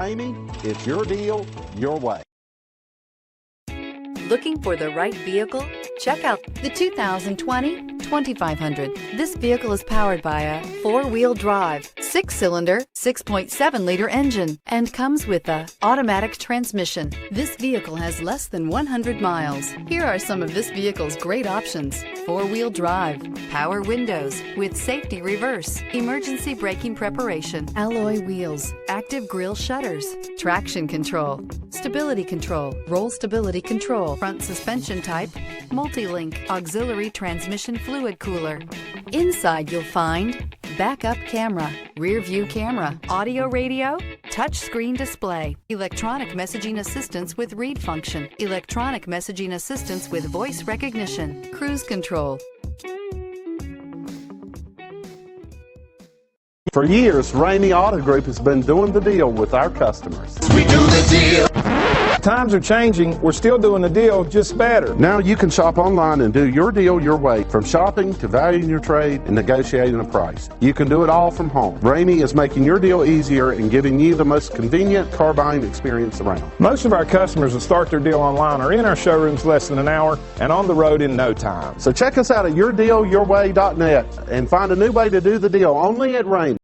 Ramey, it's your deal, your way. Looking for the right vehicle? Check out the 2020 2500. This vehicle is powered by a 4-wheel drive, 6-cylinder, 6.7-liter engine, and comes with a automatic transmission. This vehicle has less than 100 miles. Here are some of this vehicle's great options: 4-wheel drive, power windows with safety reverse, emergency braking preparation, alloy wheels, active grille shutters, traction control, stability control, roll stability control, front suspension type, multi-link, auxiliary transmission fluid cooler. Inside you'll find backup camera, rear view camera, audio radio, touch screen display, electronic messaging assistance with read function, electronic messaging assistance with voice recognition, cruise control. For years, Ramey Auto Group has been doing the deal with our customers. We do the deal. Times are changing. We're still doing the deal, just better. Now you can shop online and do your deal your way, from shopping to valuing your trade and negotiating a price. You can do it all from home. Ramey is making your deal easier and giving you the most convenient car buying experience around. Most of our customers that start their deal online are in our showrooms less than an hour and on the road in no time. So check us out at yourdealyourway.net and find a new way to do the deal only at Ramey.